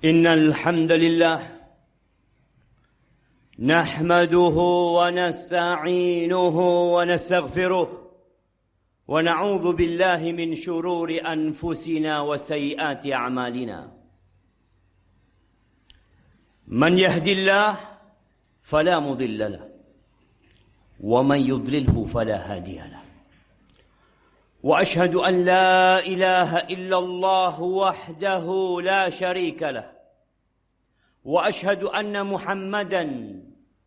إن الحمد لله نحمده ونستعينه ونستغفره ونعوذ بالله من شرور أنفسنا وسيئات أعمالنا من يهدي الله فلا مضل له ومن يضلله فلا هادي له وأشهد أن لا إله إلا الله وحده لا شريك له وأشهد أن محمدا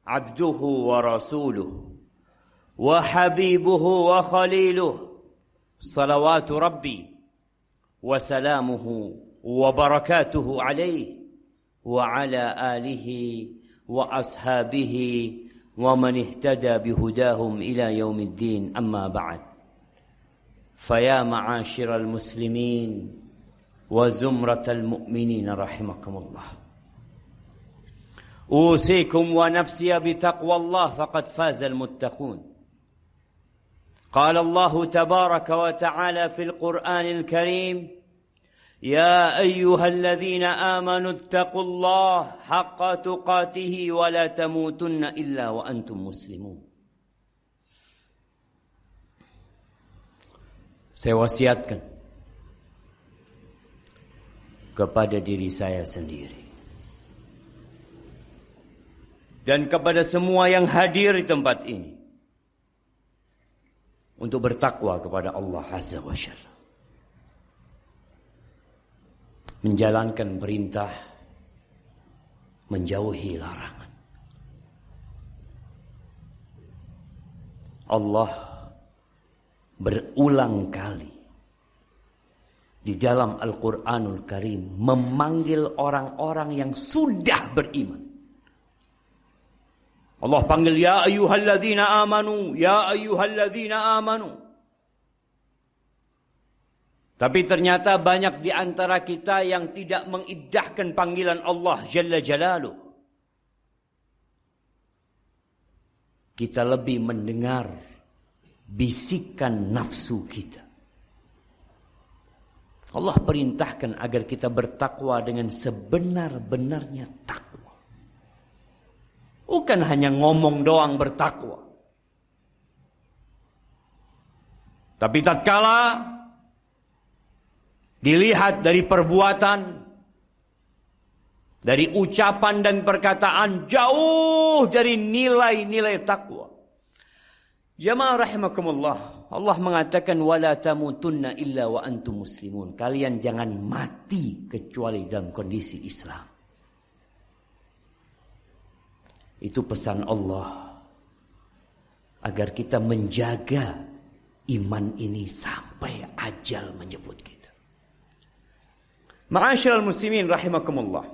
عبده ورسوله وحبيبه وخليله صلوات ربي وسلامه وبركاته عليه وعلى آله وأصحابه ومن اهتدى بهداهم إلى يوم الدين أما بعد فيا معاشر المسلمين وزمرة المؤمنين رحمكم الله أوصيكم ونفسي بتقوى الله فقد فاز المتقون قال الله تبارك وتعالى في القرآن الكريم يا أيها الذين آمنوا اتقوا الله حق تقاته ولا تموتن إلا وأنتم مسلمون. Saya wasiatkan kepada diri saya sendiri dan kepada semua yang hadir di tempat ini untuk bertakwa kepada Allah Azza wa Jalla, menjalankan perintah, menjauhi larangan. Allah berulang kali di dalam Al-Quranul Karim memanggil orang-orang yang sudah beriman. Allah panggil ya ayyuhalladzina amanu, ya ayyuhalladzina amanu. Tapi ternyata banyak di antara kita yang tidak mengindahkan panggilan Allah Jalla Jalaluh. Kita lebih mendengar bisikan nafsu kita. Allah perintahkan agar kita bertakwa dengan sebenar-benarnya takwa. Bukan hanya ngomong doang bertakwa. Tapi tatkala dilihat dari perbuatan, dari ucapan dan perkataan jauh dari nilai-nilai takwa. Jamaah rahimakumullah, Allah mengatakan wala tamutunna illa wa antum muslimun. Kalian jangan mati kecuali dalam kondisi Islam. Itu pesan Allah agar kita menjaga iman ini sampai ajal menjemput kita. Ma'asyiral muslimin rahimakumullah.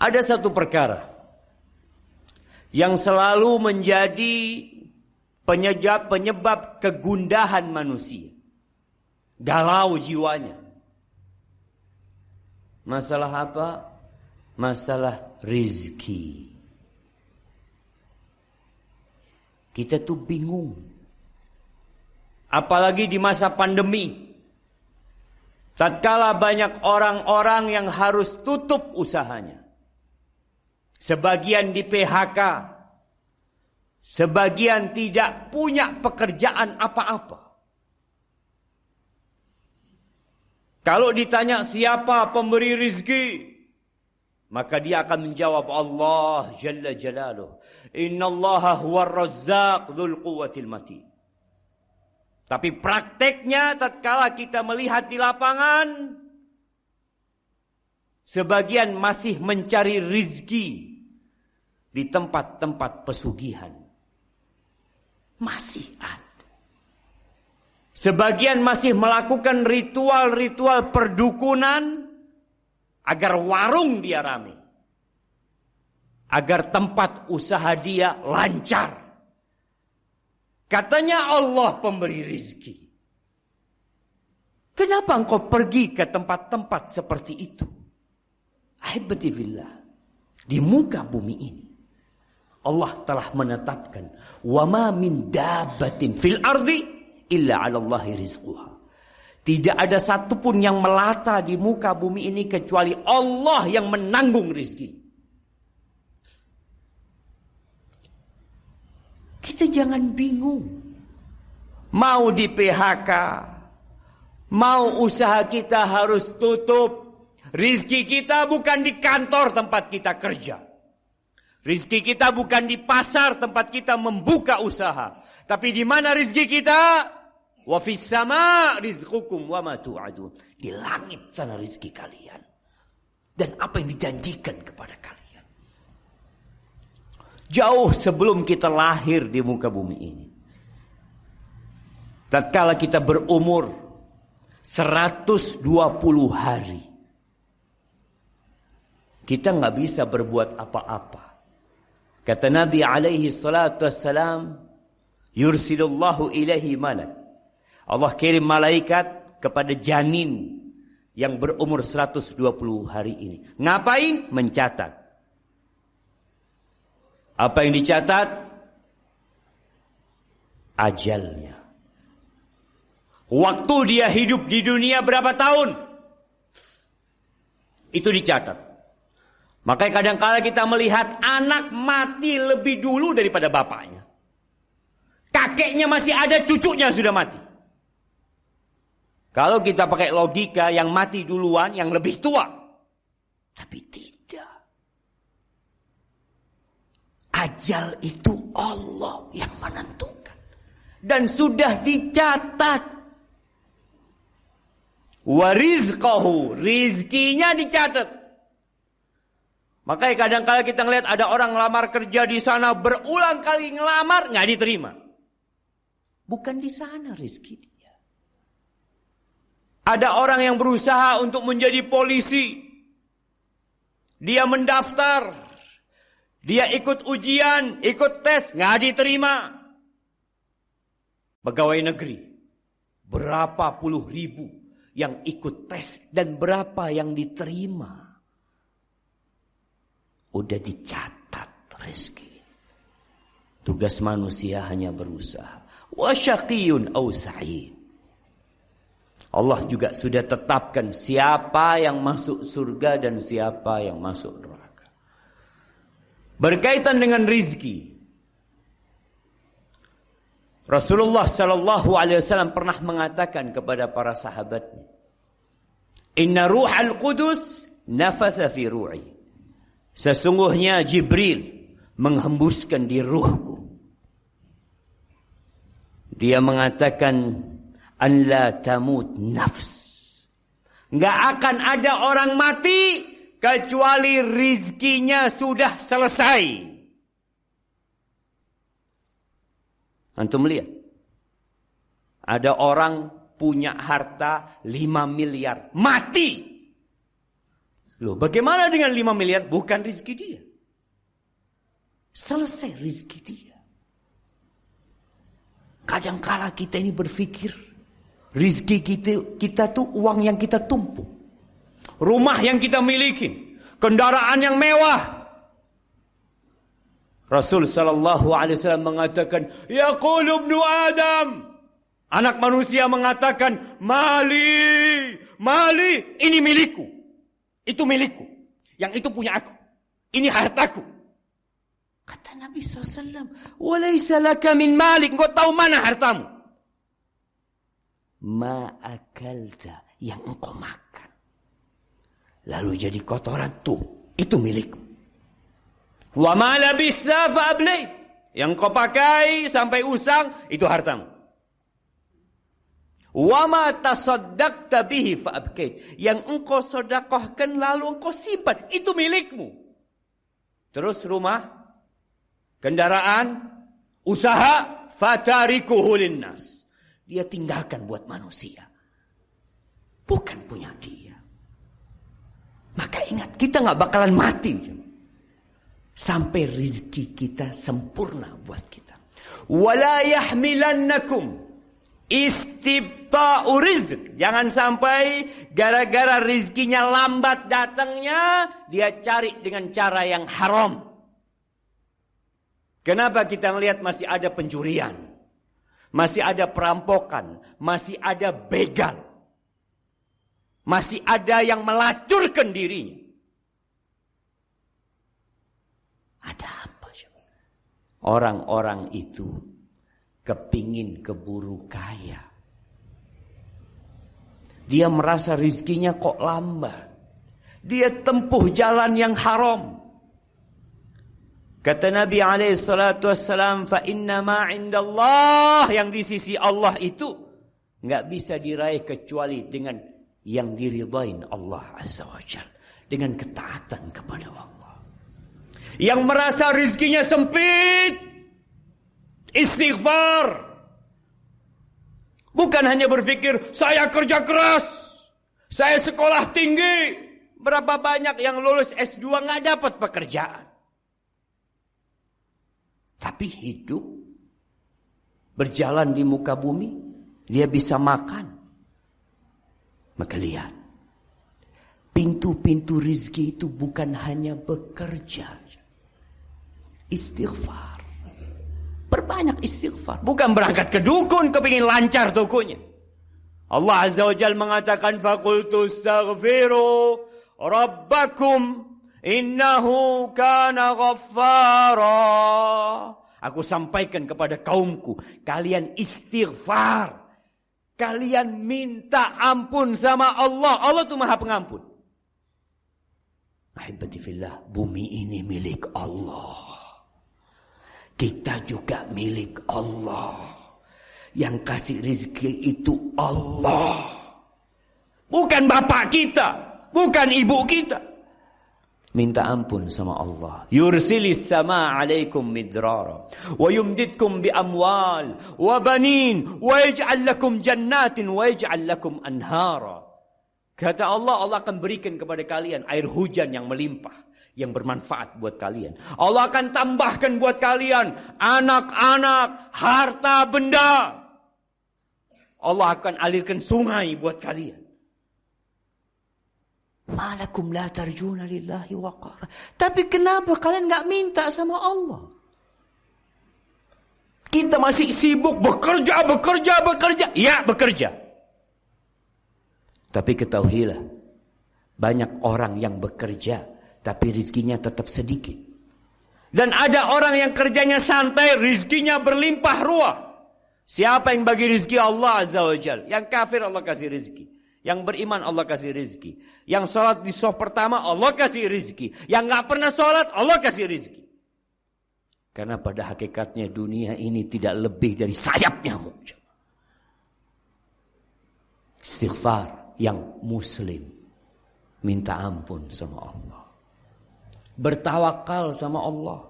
Ada satu perkara yang selalu menjadi penyebab kegundahan manusia, galau jiwanya. Masalah apa? Masalah rezeki. Kita tuh bingung. Apalagi di masa pandemi. Tatkala banyak orang-orang yang harus tutup usahanya. Sebagian di PHK. Sebagian tidak punya pekerjaan apa-apa. Kalau ditanya siapa pemberi rizki, maka dia akan menjawab Allah Jalla Jalaluh. Innallaha huwar razzaq dzul quwwatil matin. Tapi prakteknya tatkala kita melihat di lapangan, sebagian masih mencari rizki di tempat-tempat pesugihan. Masih ada. Sebagian masih melakukan ritual-ritual perdukunan agar warung dia ramai. Agar tempat usaha dia lancar. Katanya Allah pemberi rizki. Kenapa engkau pergi ke tempat-tempat seperti itu? Ahibati fillah. Di muka bumi ini Allah telah menetapkan wa ma min dabbatin fil ardi illa 'ala Allahi rizquha. Tidak ada satupun yang melata di muka bumi ini kecuali Allah yang menanggung rezeki. Kita jangan bingung. Mau di PHK, mau usaha kita harus tutup. Rizki kita bukan di kantor tempat kita kerja. Rizki kita bukan di pasar tempat kita membuka usaha. Tapi di mana rizki kita? Wa fis sama rizqukum wa ma tu'adun. Di langit sana rizki kalian. Dan apa yang dijanjikan kepada kalian. Jauh sebelum kita lahir di muka bumi ini. Tatkala kita berumur 120 hari. Kita nggak bisa berbuat apa-apa. Kata Nabi alaihi salatu wassalam, yursilullahu ilaihi malak. Allah kirim malaikat kepada janin yang berumur 120 hari ini. Ngapain? Mencatat. Apa yang dicatat? Ajalnya. Waktu dia hidup di dunia berapa tahun? Itu dicatat. Makanya kadang-kala kita melihat anak mati lebih dulu daripada bapaknya. Kakeknya masih ada, cucunya sudah mati. Kalau kita pakai logika, yang mati duluan yang lebih tua. Tapi tidak. Ajal itu Allah yang menentukan. Dan sudah dicatat. Wa rizqahu, rizkinya dicatat. Makanya kadang-kala kita ngelihat ada orang ngelamar kerja di sana, berulang kali ngelamar nggak diterima. Bukan di sana rizki dia. Ada orang yang berusaha untuk menjadi polisi. Dia mendaftar. Dia ikut ujian, ikut tes, nggak diterima. Pegawai negeri, berapa puluh ribu yang ikut tes dan berapa yang diterima. Udah dicatat rezeki. Tugas manusia hanya berusaha. Wa syaqiyun aw sa'id. Allah juga sudah tetapkan siapa yang masuk surga dan siapa yang masuk neraka. Berkaitan dengan rizki, Rasulullah sallallahu alaihi wasallam pernah mengatakan kepada para sahabatnya, "Inna ruhal qudus nafatha fi ru'i." Sesungguhnya Jibril menghembuskan di ruhku. Dia mengatakan, "An la tamut nafs." Enggak akan ada orang mati kecuali rizkinya sudah selesai. Antum lihat. Ada orang punya harta 5 miliar. Mati. Loh, bagaimana dengan 5 miliar? Bukan rizki dia. Selesai rizki dia. Kadangkala kita ini berpikir, rizki kita tuh uang yang kita tumpuk. Rumah yang kita miliki, kendaraan yang mewah. Rasul sallallahu alaihi wasallam mengatakan, yaqulu ibnu Adam, anak manusia mengatakan, mali, ini milikku. Itu milikku. Yang itu punya aku. Ini hartaku. Kata Nabi SAW, walaysa laka min malik. Engkau tahu mana hartamu? Ma akalta, yang engkau makan. Lalu jadi kotoran, tuh, itu milikmu. Wa ma labisna fa ablay, yang kau pakai sampai usang, itu hartamu. Wa ma tasaddaqta bihi fa abkait, yang engkau sedekahkan lalu engkau simpan, itu milikmu. Terus rumah, kendaraan, usaha, fatarikuhu linnas, dia tinggalkan buat manusia, bukan punya dia. Maka ingat, kita gak bakalan mati sampai rizki kita sempurna buat kita. Wala yahmilannakum istibta'u rizq, jangan sampai gara-gara rizkinya lambat datangnya, dia cari dengan cara yang haram. Kenapa kita melihat masih ada pencurian, masih ada perampokan, masih ada begal? Masih ada yang melacurkan dirinya. Ada apa? Orang-orang itu kepingin keburu kaya. Dia merasa rizkinya kok lambat. Dia tempuh jalan yang haram. Kata Nabi SAW, fa inna ma indallah, yang di sisi Allah itu nggak bisa diraih kecuali dengan yang diridhain Allah Azza wa Jalla, dengan ketaatan kepada Allah. Yang merasa rizkinya sempit, istighfar. Bukan hanya berpikir saya kerja keras, saya sekolah tinggi. Berapa banyak yang lulus S2 nggak dapat pekerjaan. Tapi hidup, berjalan di muka bumi, dia bisa makan. Maka lihat, pintu-pintu rizki itu bukan hanya bekerja. Istighfar. Berbanyak istighfar. Bukan berangkat ke dukun, kepingin lancar tokonya. Allah Azza wa Jalla mengatakan, فَقُلْتُ اسْتَغْفِرُوا رَبَّكُمْ innahu kana ghaffara. Aku sampaikan kepada kaumku, kalian istighfar. Kalian minta ampun sama Allah. Allah itu Maha Pengampun. Ahibati fillah, bumi ini milik Allah. Kita juga milik Allah. Yang kasih rezeki itu Allah. Bukan bapak kita, bukan ibu kita. Minta ampun sama Allah. Yursilis sama alaikum midrara. Wa yumdidkum bi amwal. Wa banin. Wa yaj'al lakum jannatin. Wa yaj'al lakum anhara. Kata Allah, Allah akan berikan kepada kalian air hujan yang melimpah. Yang bermanfaat buat kalian. Allah akan tambahkan buat kalian anak-anak, harta benda. Allah akan alirkan sungai buat kalian. Malakum la tarjuna lillahi waqara. Tapi kenapa kalian gak minta sama Allah? Kita masih sibuk bekerja. Ya, bekerja. Tapi ketahuilah, banyak orang yang bekerja, tapi rizkinya tetap sedikit. Dan ada orang yang kerjanya santai, rizkinya berlimpah ruah. Siapa yang bagi rizki? Allah Azza wa Jalla. Yang kafir Allah kasih rizki. Yang beriman Allah kasih rizki. Yang sholat di shaf pertama Allah kasih rizki. Yang gak pernah sholat Allah kasih rizki. Karena pada hakikatnya dunia ini tidak lebih dari sayap nyamuk. Istighfar yang muslim. Minta ampun sama Allah. Bertawakal sama Allah.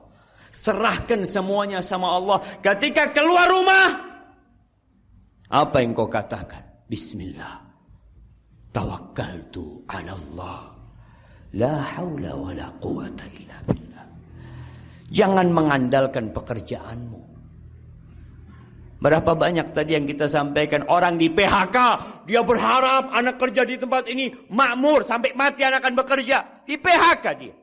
Serahkan semuanya sama Allah. Ketika keluar rumah, apa yang kau katakan? Bismillah. Tawakkaltu ala Allah. La haula wa la quwata illa billah. Jangan mengandalkan pekerjaanmu. Berapa banyak tadi yang kita sampaikan. Orang di PHK. Dia berharap anak kerja di tempat ini makmur. Sampai mati anak akan bekerja. Di PHK dia.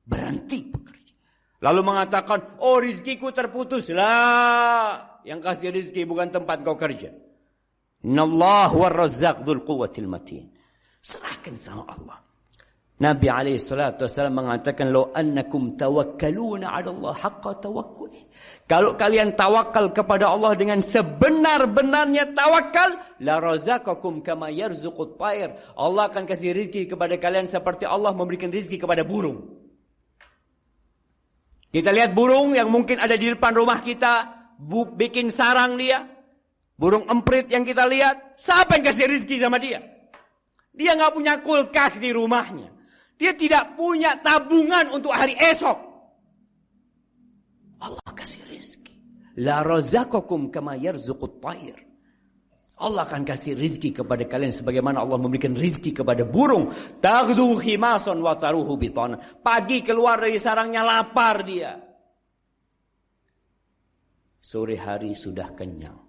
Berhenti bekerja. Lalu mengatakan, oh rizkiku terputus. Lah. Yang kasih rizki bukan tempat kau kerja. Innallahu war-razzaq dzul quwwatil matin. Serahkan sama Allah. Nabi alaihi salatu wasallam mengatakan, "Law annakum tawakkaluna 'ala Allah haqqa tawakkuli." Kalau kalian tawakal kepada Allah dengan sebenar-benarnya tawakal, la razaqakum kama yarzuqut tayr. Allah akan kasih rezeki kepada kalian seperti Allah memberikan rezeki kepada burung. Kita lihat burung yang mungkin ada di depan rumah kita, bikin sarang dia. Burung emprit yang kita lihat, siapa yang kasih rezeki sama dia? Dia nggak punya kulkas di rumahnya. Dia tidak punya tabungan untuk hari esok. Allah kasih rezeki. La razaqakum kama yarzuqut tayr. Allah akan kasih rezeki kepada kalian sebagaimana Allah memberikan rezeki kepada burung. Taghdu khimasan wa taruhu bitana. Pagi keluar dari sarangnya lapar dia. Sore hari sudah kenyang.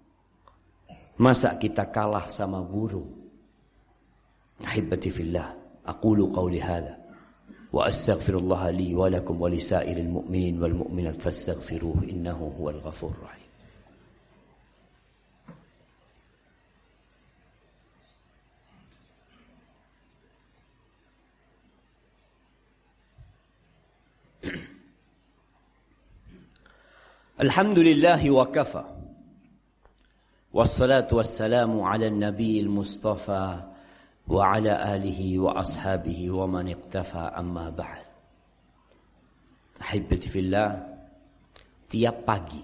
Masa kita kalah sama burung? Ahibati fillah, aqulu qawli hadha wa astaghfirullah li wa lakum wa lisairil mu'minin wal mu'minat fastaghfiruhu innahu huwal ghafurur rahim. Alhamdulillahi wa kafa. Wassalatu wassalamu ala nabiyil mustafa wa ala alihi wa ashabihi wa man iqtafa amma ba'd. Ahibati fillah, tiap pagi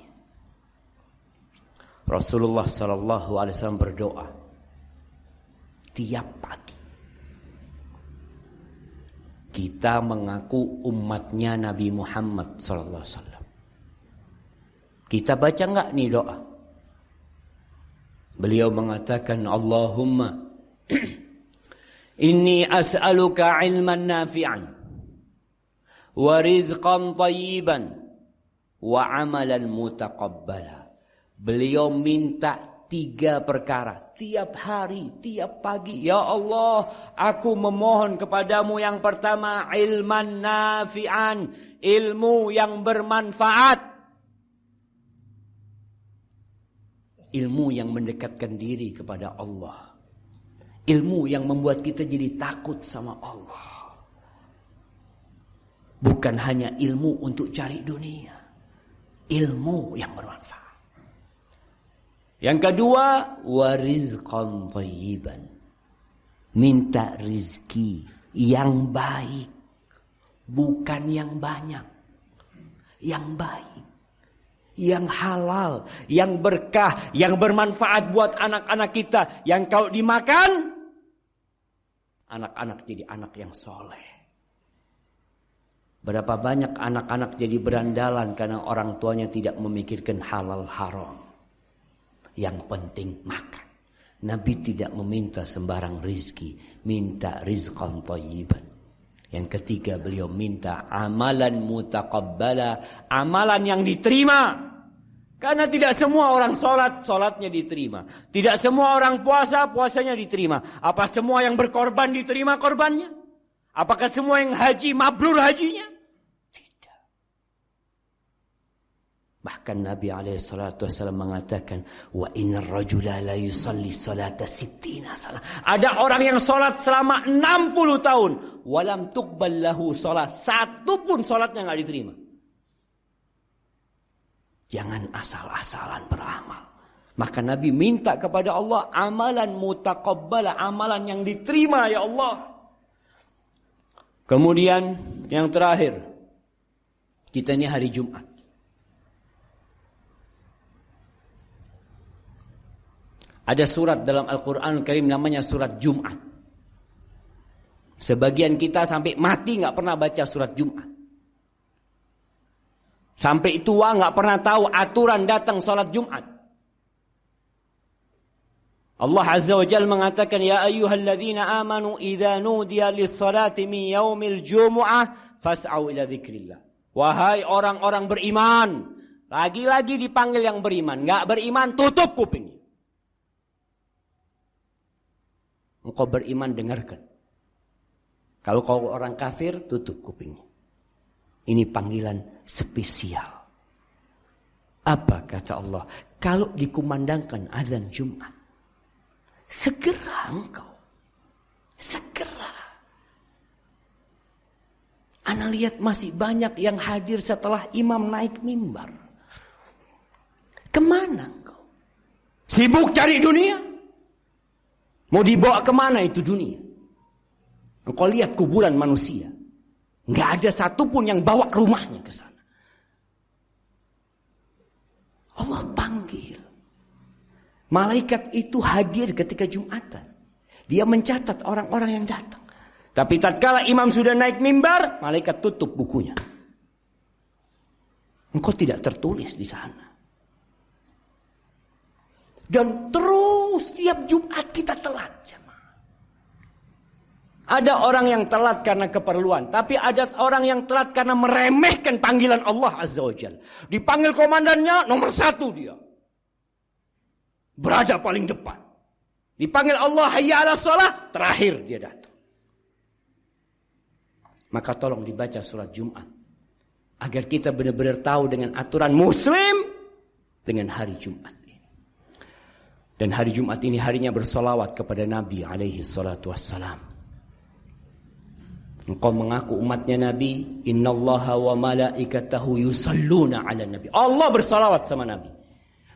Rasulullah sallallahu alaihi wasallam berdoa. Tiap pagi. Kita mengaku umatnya Nabi Muhammad sallallahu alaihi wasallam. Kita baca enggak nih doa? Beliau mengatakan, Allahumma inni as'aluka ilman nafi'an wa rizqan tayyiban wa amalan mutaqabbala. Beliau minta 3 perkara tiap hari, tiap pagi. Ya Allah, aku memohon kepadamu yang pertama, ilman nafi'an, ilmu yang bermanfaat. Ilmu yang mendekatkan diri kepada Allah. Ilmu yang membuat kita jadi takut sama Allah. Bukan hanya ilmu untuk cari dunia. Ilmu yang bermanfaat. Yang kedua, warizqan thayyiban. Minta rizki yang baik. Bukan yang banyak. Yang baik. Yang halal, yang berkah, yang bermanfaat buat anak-anak kita. Yang kalau dimakan, anak-anak jadi anak yang soleh. Berapa banyak anak-anak jadi berandalan karena orang tuanya tidak memikirkan halal haram. Yang penting makan. Nabi tidak meminta sembarang rizki, minta rizqan thayyiban. Yang ketiga, beliau minta amalan mutaqabbala, amalan yang diterima. Karena tidak semua orang sholatnya diterima. Tidak semua orang puasanya diterima. Apa semua yang berkorban diterima korbannya? Apakah semua yang haji mabrur hajinya? Tidak. Bahkan Nabi SAW mengatakan, wa innar rajula la yusalli salata 60 salah. Ada orang yang sholat selama 60 tahun. Walam tuqbal lahu sholat. Satu pun sholatnya nggak diterima. Jangan asal-asalan beramal. Maka Nabi minta kepada Allah amalan mutaqabbala, amalan yang diterima ya Allah. Kemudian yang terakhir, kita ini hari Jumat. Ada surat dalam Al-Quran Karim namanya surat Jumat. Sebagian kita sampai mati gak pernah baca surat Jumat. Sampai tua gak pernah tahu aturan datang sholat Jumat. Allah Azza wa Jalla mengatakan, Ya ayyuhalladzina amanu idza nudiya lis-salati min yaumil jumu'ah fas'au ila dzikrillah. Wahai orang-orang beriman. Lagi-lagi dipanggil yang beriman. Gak beriman, tutup kupingnya. Engkau beriman, dengarkan. Kalau kau orang kafir, tutup kupingnya. Ini panggilan spesial. Apa kata Allah? Kalau dikumandangkan azan Jumat, segera engkau. Segera. Ana lihat masih banyak yang hadir setelah imam naik mimbar. Kemana engkau? Sibuk cari dunia? Mau dibawa kemana itu dunia? Engkau lihat kuburan manusia. Nggak ada satupun yang bawa rumahnya ke sana. Allah panggil. Malaikat itu hadir ketika Jumatan. Dia mencatat orang-orang yang datang. Tapi tatkala imam sudah naik mimbar, malaikat tutup bukunya. Engkau tidak tertulis di sana. Dan terus tiap Jumat kita telat. Ada orang yang telat karena keperluan. Tapi ada orang yang telat karena meremehkan panggilan Allah Azza wa Jalla. Dipanggil komandannya, nomor 1 dia. Berada paling depan. Dipanggil Allah, hayya ala shalah, terakhir dia datang. Maka tolong dibaca surat Jumat. Agar kita benar-benar tahu dengan aturan Muslim dengan hari Jumat ini. Dan hari Jumat ini harinya bersolawat kepada Nabi alaihi salatu wassalam. Engkau mengaku umatnya Nabi, innallaha wa malaikatahu yusalluna 'alan nabi. Allah bersalawat sama Nabi.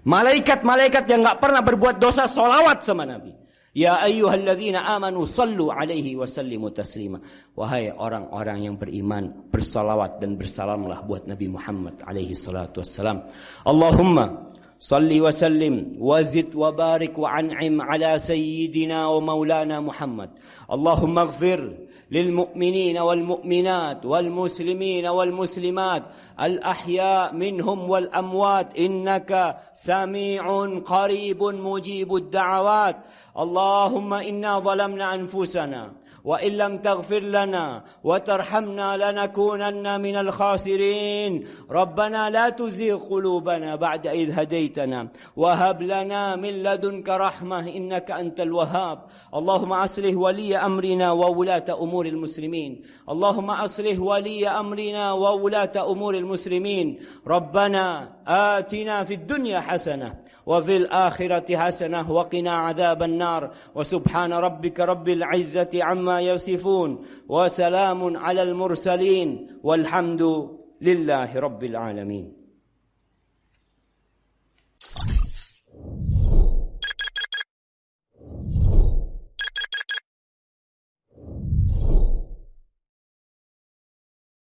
Malaikat-malaikat yang enggak pernah berbuat dosa salawat sama Nabi. Ya ayyuhalladzina amanu sallu 'alaihi wa sallimu taslima. Wahai orang-orang yang beriman, bersalawat dan bersalamlah buat Nabi Muhammad alaihi salatu wassalam. Allahumma salli wa sallim wa zid wa barik wa an'im ala sayyidina wa maulana Muhammad. Allahumma ighfir للمؤمنين والمؤمنات والمسلمين والمسلمات الأحياء منهم والأموات إنك سميع قريب مجيب الدعوات. اللهم إنا ظلمنا أنفسنا وإن لم تغفر لنا وترحمنا لنكونن من الخاسرين. ربنا لا تزغ قلوبنا بعد إذ هديتنا وهب لنا من لدنك رحمة إنك أنت الوهاب. اللهم أصلح ولي أمرنا وولاة أمور المسلمين. اللهم أصلح ولي أمرنا وولاة أمور المسلمين. ربنا آتنا في الدنيا حسنة وفي الآخرة حسنة وقنا عذاب النار. وسبحان ربك رب العزة عما يصفون وسلام على المرسلين والحمد لله رب العالمين.